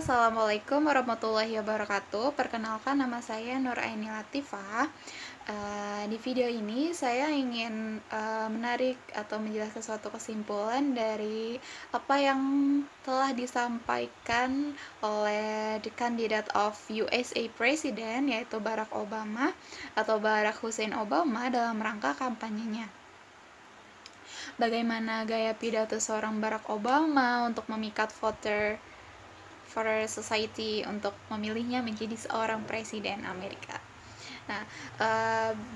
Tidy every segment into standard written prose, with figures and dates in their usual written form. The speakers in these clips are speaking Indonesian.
Assalamualaikum warahmatullahi wabarakatuh. Perkenalkan, nama saya Nur Aini Latifah. Di video ini saya ingin menarik atau menjelaskan suatu kesimpulan dari apa yang telah disampaikan oleh the candidate of USA President, yaitu Barack Obama atau Barack Hussein Obama, dalam rangka kampanyenya. Bagaimana gaya pidato seorang Barack Obama untuk memikat voter for society untuk memilihnya menjadi seorang presiden Amerika. Nah,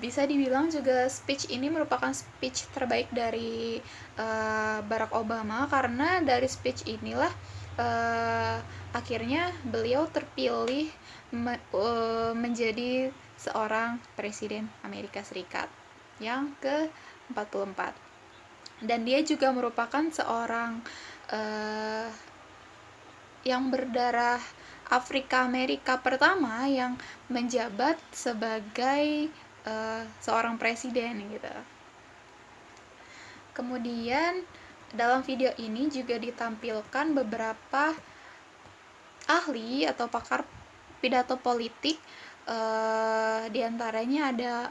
bisa dibilang juga speech ini merupakan speech terbaik dari Barack Obama, karena dari speech inilah akhirnya beliau terpilih menjadi seorang presiden Amerika Serikat yang ke-44. Dan dia juga merupakan seorang yang berdarah Afrika Amerika pertama yang menjabat sebagai seorang presiden gitu. Kemudian dalam video ini juga ditampilkan beberapa ahli atau pakar pidato politik, diantaranya ada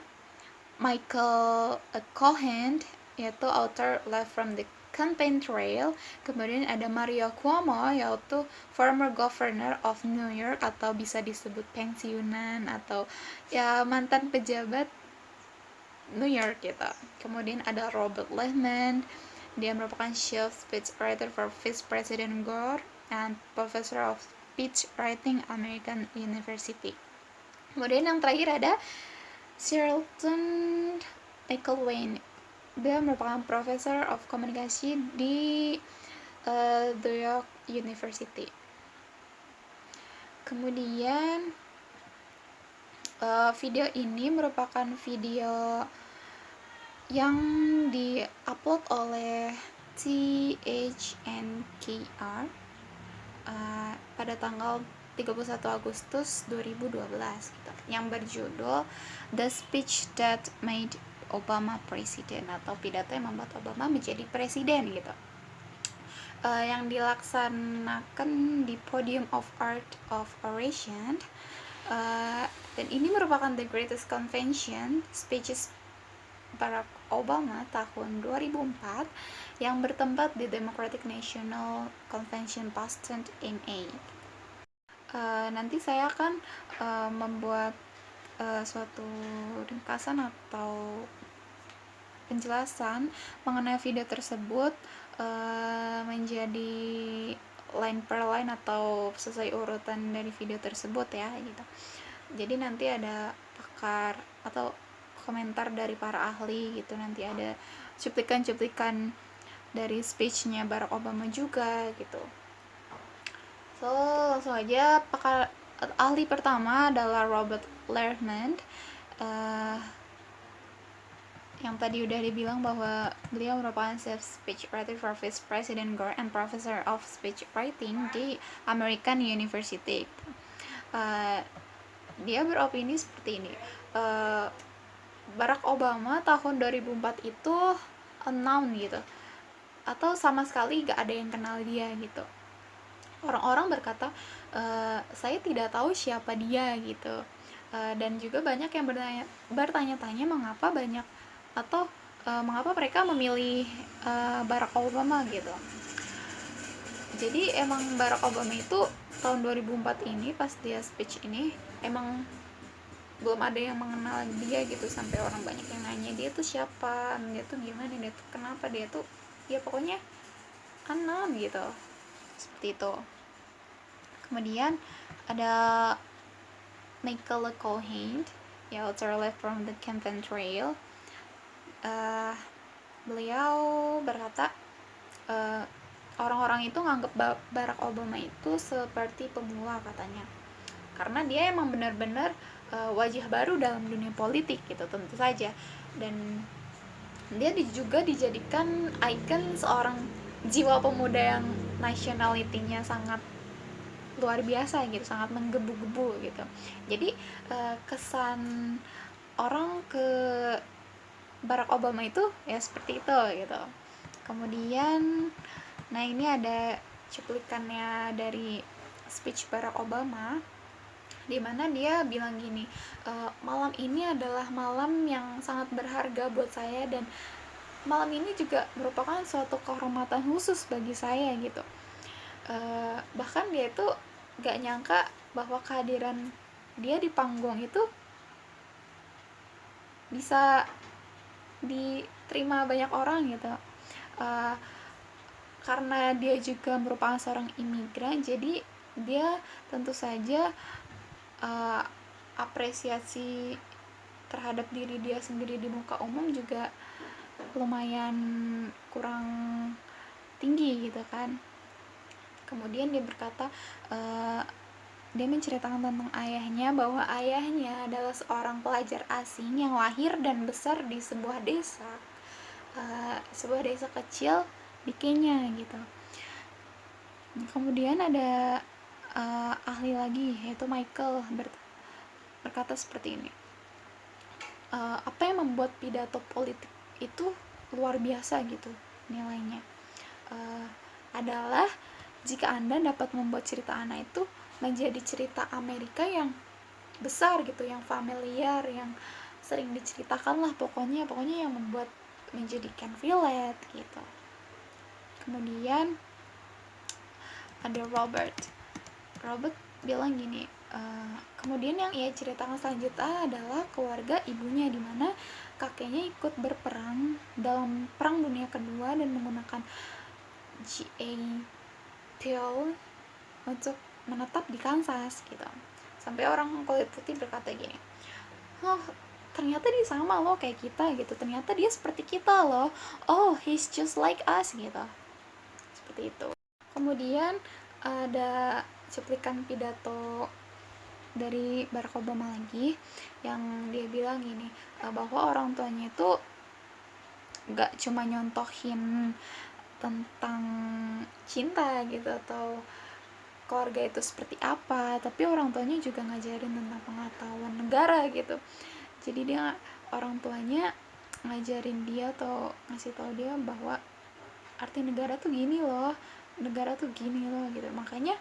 Michael Cohen, yaitu author Live from the Campaign Trail. Kemudian ada Mario Cuomo, yaitu former governor of New York atau bisa disebut pensiunan atau ya mantan pejabat New York gitu. Kemudian ada Robert Lehman, dia merupakan chief speechwriter for Vice President Gore and professor of speech writing American University. Kemudian yang terakhir ada Charlton McElwain, dia merupakan profesor of komunikasi di The York University. Kemudian video ini merupakan video yang di-upload oleh THNKR pada tanggal 31 Agustus 2012 gitu, yang berjudul The Speech That Made Obama President, atau pidato yang membuat Obama menjadi presiden gitu. Yang dilaksanakan di Podium of Art of Oration, dan ini merupakan the greatest convention speeches Barack Obama tahun 2004 yang bertempat di Democratic National Convention Boston, MA. Nanti saya akan membuat suatu ringkasan atau penjelasan mengenai video tersebut menjadi line per line atau sesuai urutan dari video tersebut ya gitu. Jadi nanti ada pakar atau komentar dari para ahli gitu, nanti ada cuplikan-cuplikan dari speechnya Barack Obama juga gitu. So, langsung aja. Pakar ahli pertama adalah Robert Lehman, yang tadi udah dibilang bahwa beliau merupakan chief speechwriter for Vice President Gore and professor of speech writing di American University. Dia beropini seperti ini, Barack Obama tahun 2004 itu unknown gitu, atau sama sekali gak ada yang kenal dia gitu. Orang-orang berkata, saya tidak tahu siapa dia gitu, dan juga banyak yang bertanya-tanya mengapa mereka memilih Barack Obama gitu. Jadi emang Barack Obama itu tahun 2004 ini pas dia speech ini emang belum ada yang mengenal dia gitu, sampai orang banyak yang nanya dia tuh siapa, dia tuh gimana, dia tuh kenapa, dia tuh ya pokoknya unknown gitu, seperti itu. Kemudian ada Michael Cohen, ya author Live from the Campaign Trail. Beliau berkata, orang-orang itu nganggap Barack Obama itu seperti pemula katanya, karena dia emang benar-benar wajah baru dalam dunia politik gitu tentu saja, dan dia juga dijadikan ikon seorang jiwa pemuda yang nationality-nya sangat luar biasa gitu, sangat menggebu-gebu gitu. Jadi kesan orang ke Barack Obama itu ya seperti itu gitu. Kemudian nah ini ada cuplikannya dari speech Barack Obama, di mana dia bilang gini, malam ini adalah malam yang sangat berharga buat saya, dan malam ini juga merupakan suatu kehormatan khusus bagi saya gitu. Bahkan dia itu gak nyangka bahwa kehadiran dia di panggung itu bisa diterima banyak orang gitu. Karena dia juga merupakan seorang imigran, jadi dia tentu saja apresiasi terhadap diri dia sendiri di muka umum juga lumayan kurang tinggi gitu kan. Kemudian dia berkata, dia menceritakan tentang ayahnya, bahwa ayahnya adalah seorang pelajar asing yang lahir dan besar di sebuah desa kecil di Kenya gitu. Kemudian ada ahli lagi, yaitu Michael, berkata seperti ini, apa yang membuat pidato politik itu luar biasa gitu nilainya, adalah jika Anda dapat membuat cerita anak itu menjadi cerita Amerika yang besar gitu, yang familiar, yang sering diceritakan lah, pokoknya yang membuat menjadikan relate gitu. Kemudian ada Robert bilang gini, kemudian yang ia ceritakan selanjutnya adalah keluarga ibunya, di mana kakeknya ikut berperang dalam Perang Dunia Kedua dan menggunakan GA Peel untuk menetap di Kansas gitu. Sampai orang kulit putih berkata gini, oh ternyata dia sama loh kayak kita gitu, ternyata dia seperti kita loh, oh he's just like us gitu, seperti itu. Kemudian ada cuplikan pidato dari Barack Obama lagi, yang dia bilang gini, bahwa orang tuanya itu gak cuma nyontohin tentang cinta gitu atau keluarga itu seperti apa, tapi orang tuanya juga ngajarin tentang pengetahuan negara gitu. Jadi dia, orang tuanya ngajarin dia atau ngasih tahu dia bahwa arti negara tuh gini loh gitu. Makanya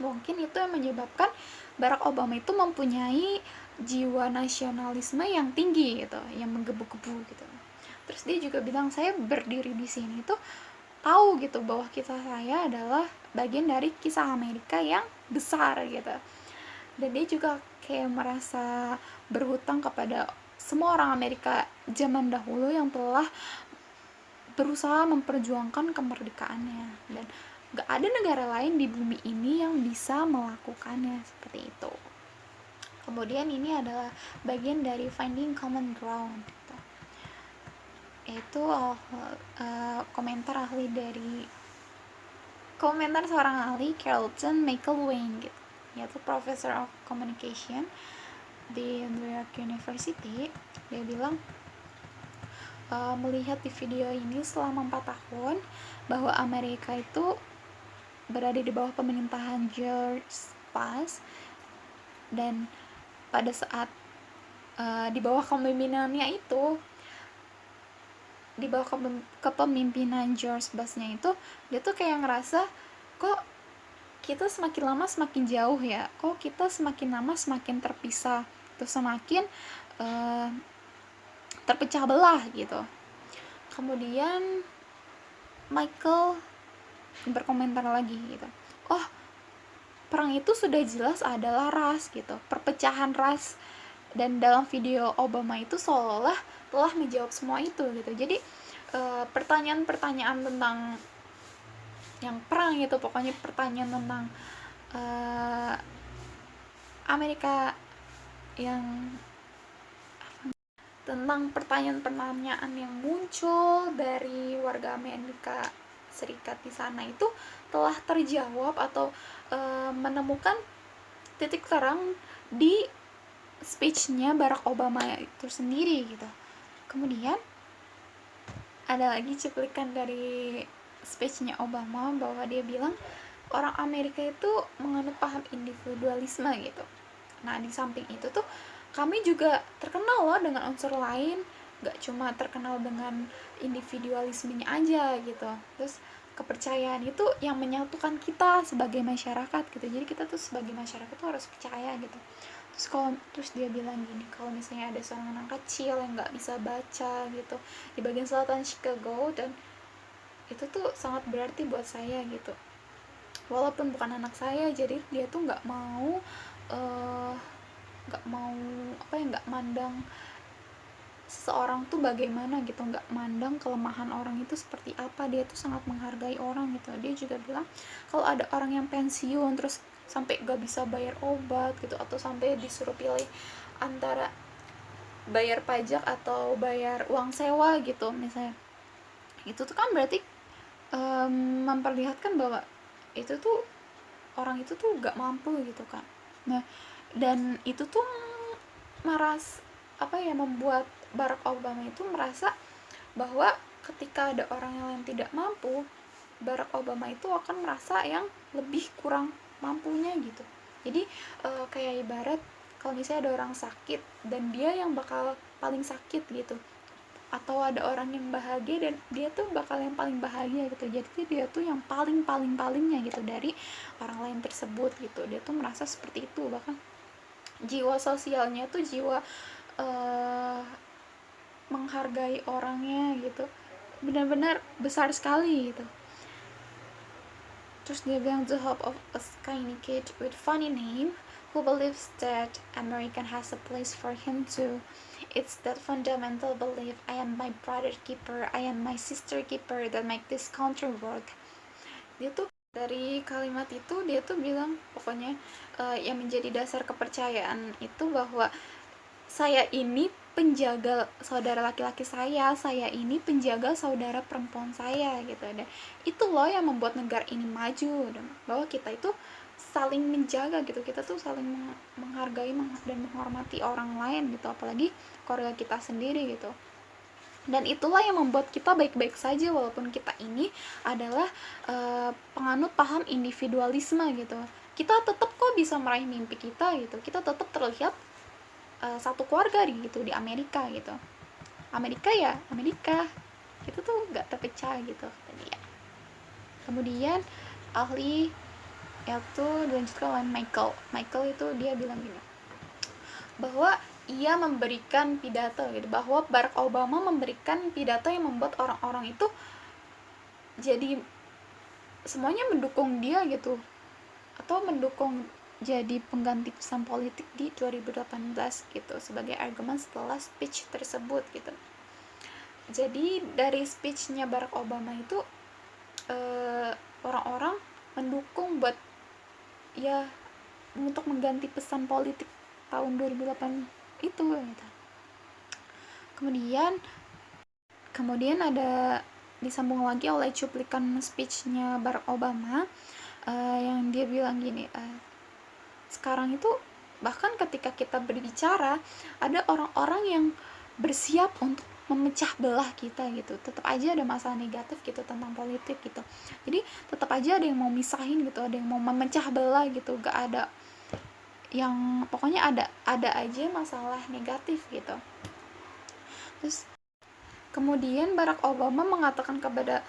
mungkin itu yang menyebabkan Barack Obama itu mempunyai jiwa nasionalisme yang tinggi gitu, yang menggebu-gebu gitu. Terus dia juga bilang, saya berdiri di sini tuh tahu gitu bahwa kisah saya adalah bagian dari kisah Amerika yang besar gitu. Dan dia juga kayak merasa berhutang kepada semua orang Amerika zaman dahulu yang telah berusaha memperjuangkan kemerdekaannya, dan gak ada negara lain di bumi ini yang bisa melakukannya seperti itu. Kemudian ini adalah bagian dari finding common ground gitu. Itu komentar seorang ahli, Carlton McElwain gitu, yaitu Professor of Communication di New York University. Dia bilang, melihat di video ini selama 4 tahun bahwa Amerika itu berada di bawah pemerintahan George Bush, dan pada saat di bawah kepemimpinannya itu, di bawah kepemimpinan George Bush-nya itu, dia tuh kayak ngerasa, kok kita semakin lama semakin jauh ya, kok kita semakin lama semakin terpisah, terus semakin terpecah belah gitu. Kemudian Michael berkomentar lagi gitu, oh perang itu sudah jelas adalah ras gitu, perpecahan ras, dan dalam video Obama itu seolah-olah telah menjawab semua itu gitu. Jadi pertanyaan-pertanyaan tentang yang perang itu, pokoknya pertanyaan tentang Amerika yang tentang pertanyaan-pertanyaan yang muncul dari warga Amerika Serikat di sana itu telah terjawab atau menemukan titik terang di speech-nya Barack Obama itu sendiri gitu. Kemudian ada lagi cuplikan dari speech-nya Obama bahwa dia bilang orang Amerika itu menganut paham individualisme gitu. Nah, di samping itu tuh kami juga terkenal loh dengan unsur lain, gak cuma terkenal dengan individualismenya aja gitu. Terus kepercayaan itu yang menyatukan kita sebagai masyarakat gitu. Jadi kita tuh sebagai masyarakat tuh harus percaya gitu. Terus dia bilang gini, kalau misalnya ada seorang anak kecil yang nggak bisa baca gitu di bagian selatan Chicago, dan itu tuh sangat berarti buat saya gitu. Walaupun bukan anak saya, jadi dia tuh nggak mau eh, nggak mau apa ya, nggak mandang seseorang tuh bagaimana gitu, nggak mandang kelemahan orang itu seperti apa, dia tuh sangat menghargai orang gitu. Dia juga bilang kalau ada orang yang pensiun terus sampai gak bisa bayar obat gitu, atau sampai disuruh pilih antara bayar pajak atau bayar uang sewa gitu misalnya, itu tuh kan berarti memperlihatkan bahwa itu tuh orang itu tuh gak mampu gitu kan. Nah, dan itu tuh membuat Barack Obama itu merasa bahwa ketika ada orang yang tidak mampu, Barack Obama itu akan merasa yang lebih kurang mampunya gitu. Jadi kayak ibarat kalau misalnya ada orang sakit dan dia yang bakal paling sakit gitu, atau ada orang yang bahagia dan dia tuh bakal yang paling bahagia gitu, jadi dia tuh yang palingnya gitu dari orang lain tersebut gitu. Dia tuh merasa seperti itu, bahkan jiwa sosialnya tuh jiwa uh, menghargai orangnya gitu benar-benar besar sekali gitu. Terus dia bilang, the hope of a skinny kid with funny name who believes that America has a place for him too. It's that fundamental belief, I am my brother keeper, I am my sister keeper, that make this country work. Dia tuh dari kalimat itu dia tuh bilang pokoknya yang menjadi dasar kepercayaan itu bahwa saya ini penjaga saudara laki-laki saya ini penjaga saudara perempuan saya gitu. Dan itu loh yang membuat negara ini maju, dan bahwa kita itu saling menjaga gitu, kita tuh saling menghargai dan menghormati orang lain gitu, apalagi keluarga kita sendiri gitu. Dan itulah yang membuat kita baik-baik saja walaupun kita ini adalah penganut paham individualisme gitu. Kita tetap kok bisa meraih mimpi kita gitu, kita tetap terlihat satu keluarga gitu di Amerika gitu. Amerika ya Amerika, itu tuh gak terpecah gitu tadi ya. Kemudian ahli itu dilanjutkan oleh Michael itu dia bilang gini, bahwa ia memberikan pidato gitu, bahwa Barack Obama memberikan pidato yang membuat orang-orang itu jadi semuanya mendukung dia gitu, atau mendukung jadi pengganti pesan politik di 2018 gitu sebagai argumen setelah speech tersebut gitu. Jadi dari speechnya Barack Obama itu orang-orang mendukung buat ya untuk mengganti pesan politik tahun 2008 itu gitu. Kemudian ada disambung lagi oleh cuplikan speechnya Barack Obama yang dia bilang gini, sekarang itu bahkan ketika kita berbicara ada orang-orang yang bersiap untuk memecah belah kita gitu. Tetap aja ada masalah negatif gitu tentang politik gitu, jadi tetap aja ada yang mau misahin gitu, ada yang mau memecah belah gitu, gak ada yang pokoknya ada aja masalah negatif gitu. Terus kemudian Barack Obama mengatakan kepada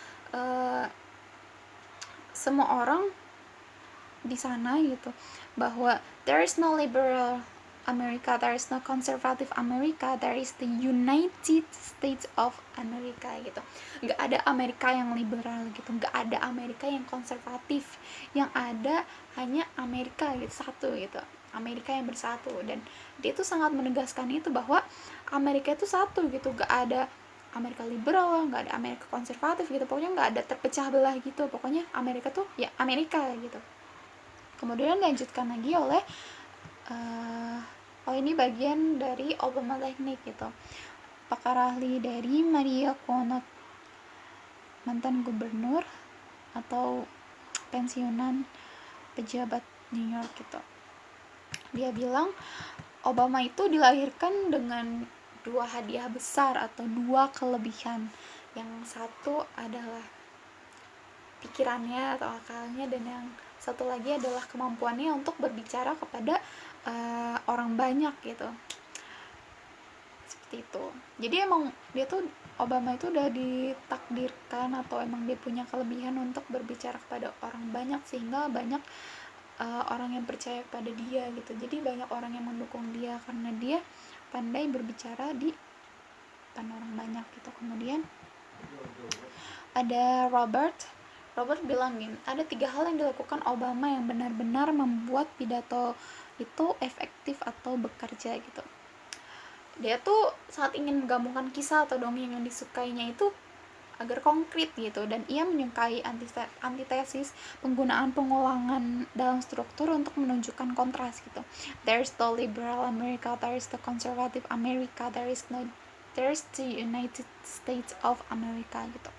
semua orang di sana gitu, bahwa there is no liberal America, there is no conservative America, there is the United States of America gitu. Nggak ada Amerika yang liberal gitu, nggak ada Amerika yang konservatif, yang ada hanya Amerika gitu, satu gitu, Amerika yang bersatu. Dan dia tuh sangat menegaskan itu, bahwa Amerika itu satu gitu, nggak ada Amerika liberal, nggak ada Amerika konservatif gitu, pokoknya nggak ada terpecah belah gitu, pokoknya Amerika tuh ya Amerika gitu. Kemudian dilanjutkan lagi oleh ini bagian dari Obama Technique gitu, pakar ahli dari Maria Cuomo, mantan gubernur atau pensiunan pejabat New York gitu. Dia bilang Obama itu dilahirkan dengan dua hadiah besar atau dua kelebihan. Yang satu adalah pikirannya atau akalnya, dan yang satu lagi adalah kemampuannya untuk berbicara kepada orang banyak gitu. Seperti seperti itu. Jadi emang Obama itu udah ditakdirkan atau emang dia punya kelebihan untuk berbicara kepada orang banyak, sehingga banyak orang yang percaya kepada dia gitu. Jadi banyak orang yang mendukung dia karena dia pandai berbicara di depan orang banyak gitu. Kemudian ada Robert bilang gini, ada 3 hal yang dilakukan Obama yang benar-benar membuat pidato itu efektif atau bekerja gitu. Dia tuh saat ingin menggabungkan kisah atau dongeng yang disukainya itu agar konkret gitu, dan ia menyukai antitesis, penggunaan pengulangan dalam struktur untuk menunjukkan kontras gitu. There is the liberal America, there is the conservative America, there is the United States of America gitu.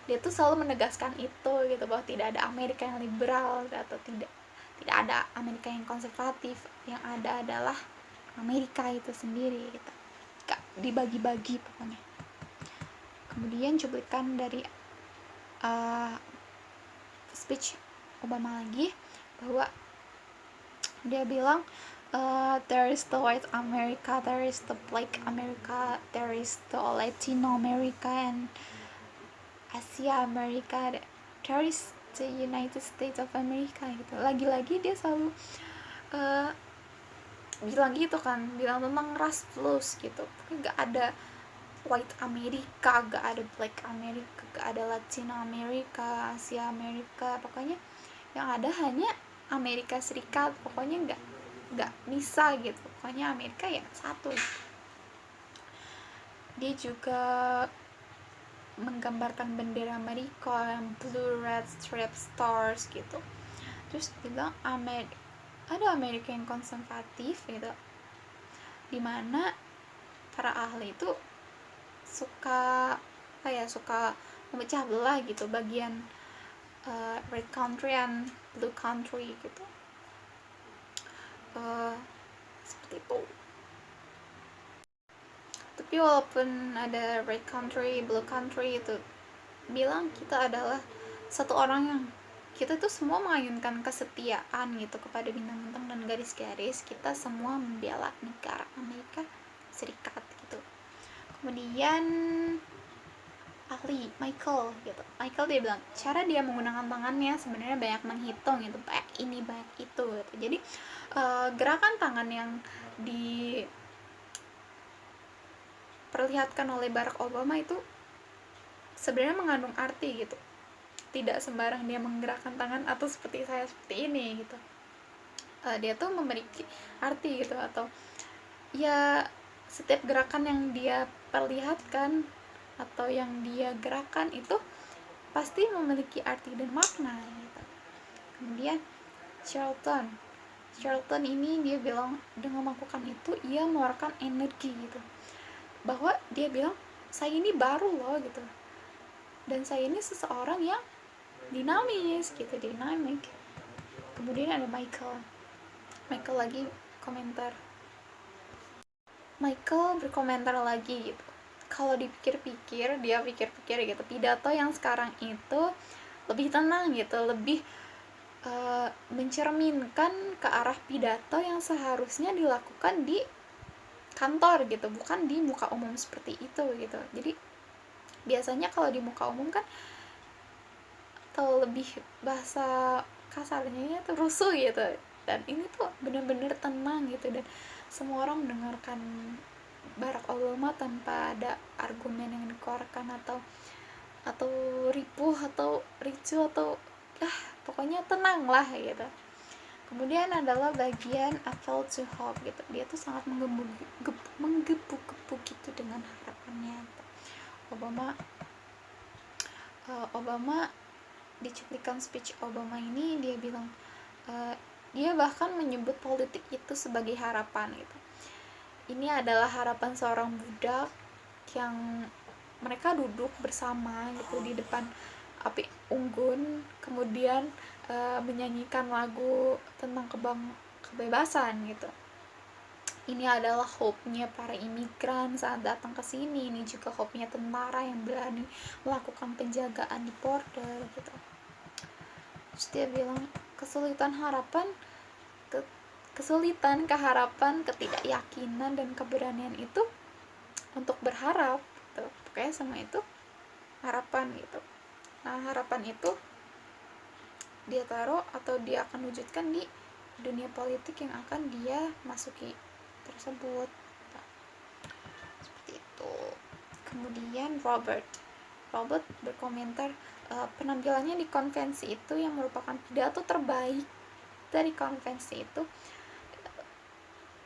Dia tuh selalu menegaskan itu gitu, bahwa tidak ada Amerika yang liberal atau tidak ada Amerika yang konservatif, yang ada adalah Amerika itu sendiri gitu. Gak dibagi-bagi pokoknya. Kemudian cuplikan dari speech Obama lagi, bahwa dia bilang there is the white America, there is the black America, there is the Latino America and Asia America, there is the United States of America gitu. Lagi-lagi dia selalu bilang gitu kan, bilang tentang ras plus gitu. Pokoknya gak ada white America, gak ada black America, gak ada Latino America, Asia America, pokoknya yang ada hanya Amerika Serikat. Pokoknya gak bisa gitu, pokoknya Amerika ya satu gitu. Dia juga menggambarkan bendera Amerika yang blue, red, striped stars gitu. Terus bilang ada Amerika yang konservatif gitu, dimana para ahli itu suka memecah belah gitu, bagian red country and blue country gitu, seperti itu. Tapi walaupun ada red country, blue country, itu bilang kita adalah satu orang yang kita tuh semua mengayunkan kesetiaan gitu kepada bintang-bintang dan garis-garis. Kita semua membela negara Amerika Serikat gitu. Kemudian ahli Michael dia bilang cara dia menggunakan tangannya sebenarnya banyak menghitung gitu, banyak ini banyak itu gitu. Jadi gerakan tangan yang diperlihatkan oleh Barack Obama itu sebenarnya mengandung arti gitu. Tidak sembarang dia menggerakkan tangan atau seperti saya seperti ini gitu. Dia tuh memiliki arti gitu, atau ya setiap gerakan yang dia perlihatkan atau yang dia gerakan itu pasti memiliki arti dan makna gitu. Kemudian Charlton ini dia bilang dengan melakukan itu ia mengeluarkan energi gitu, bahwa dia bilang saya ini baru loh gitu, dan saya ini seseorang yang dinamis gitu, dinamik. Kemudian ada Michael lagi komentar. Michael berkomentar lagi gitu, kalau dipikir-pikir, dia pikir-pikir gitu, pidato yang sekarang itu lebih tenang gitu, lebih mencerminkan ke arah pidato yang seharusnya dilakukan di kantor gitu, bukan di muka umum seperti itu gitu. Jadi biasanya kalau di muka umum kan atau lebih bahasa kasarnya itu rusuh gitu, dan ini tuh bener-bener tenang gitu, dan semua orang mendengarkan Barack Obama tanpa ada argumen yang dikeluarkan atau ripuh atau ricu atau pokoknya tenang lah gitu. Kemudian adalah bagian appeal to hope gitu, dia tuh sangat menggebu-gebu gitu dengan harapannya. Obama di cuplikan speech Obama ini dia bilang dia bahkan menyebut politik itu sebagai harapan gitu. Ini adalah harapan seorang budak yang mereka duduk bersama gitu di depan api unggun, kemudian menyanyikan lagu tentang kebebasan gitu. Ini adalah hope-nya para imigran saat datang ke sini. Ini juga hope-nya tentara yang berani melakukan penjagaan di border gitu. Terus dia bilang kesulitan harapan kesulitan, keharapan, ketidakyakinan, dan keberanian itu untuk berharap gitu. Pokoknya semua itu harapan gitu. Nah, harapan itu dia taruh atau dia akan wujudkan di dunia politik yang akan dia masuki tersebut. Nah, seperti itu. Kemudian Robert berkomentar, penampilannya di konvensi itu yang merupakan pidato terbaik dari konvensi itu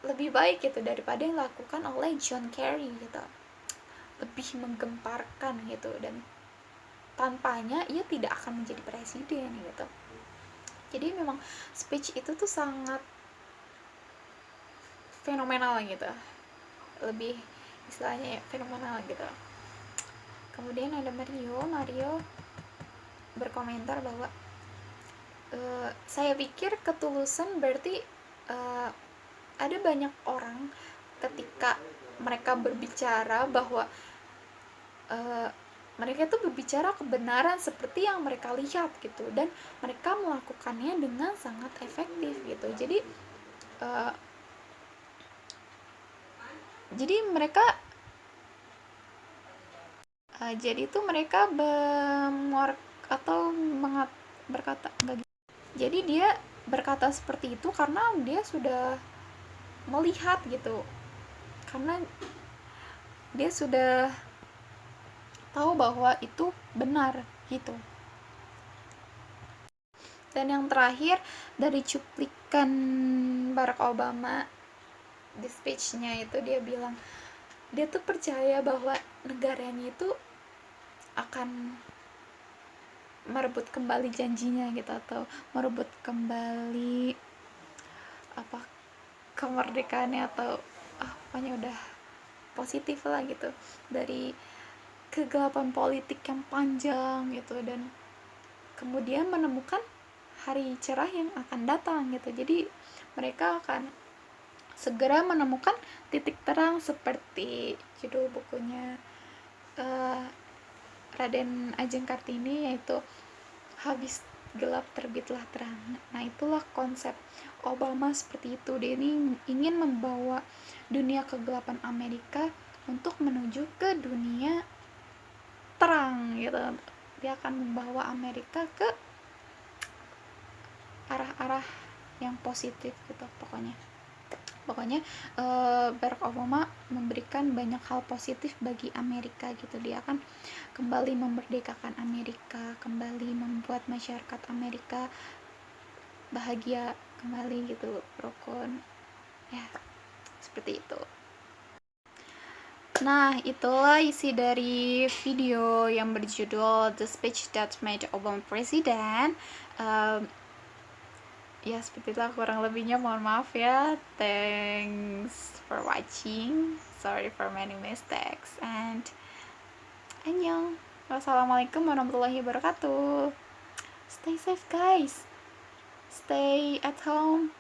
lebih baik gitu daripada yang dilakukan oleh John Kerry gitu, lebih menggemparkan gitu, dan tanpanya ia tidak akan menjadi presiden gitu. Jadi memang speech itu tuh sangat fenomenal gitu, lebih istilahnya ya fenomenal gitu. Kemudian ada Mario berkomentar bahwa saya pikir ketulusan berarti ada banyak orang ketika mereka berbicara bahwa mereka itu berbicara kebenaran seperti yang mereka lihat gitu, dan mereka melakukannya dengan sangat efektif gitu. Jadi mereka jadi itu mereka atau berkata enggak, jadi dia berkata seperti itu karena dia sudah melihat gitu, karena dia sudah tahu bahwa itu benar gitu. Dan yang terakhir, dari cuplikan Barack Obama di speech-nya itu, dia bilang dia tuh percaya bahwa negaranya itu akan merebut kembali janjinya gitu, atau merebut kembali apa kemerdekaannya, atau pokoknya udah positif lah gitu dari kegelapan politik yang panjang gitu, dan kemudian menemukan hari cerah yang akan datang gitu. Jadi mereka akan segera menemukan titik terang seperti judul bukunya Raden Ajeng Kartini, yaitu habis gelap terbitlah terang. Nah, itulah konsep Obama seperti itu. Dia ini ingin membawa dunia kegelapan Amerika untuk menuju ke dunia terang gitu. Dia akan membawa Amerika ke arah-arah yang positif gitu pokoknya Barack Obama memberikan banyak hal positif bagi Amerika gitu. Dia akan kembali memerdekakan Amerika, kembali membuat masyarakat Amerika bahagia kembali gitu, rukun ya, seperti itu. Nah, itulah isi dari video yang berjudul The Speech That Made Obama President. Ya, seperti itulah kurang lebihnya, mohon maaf ya. Thanks for watching, sorry for many mistakes, and annyeong. Wassalamualaikum warahmatullahi wabarakatuh. Stay safe guys, stay at home,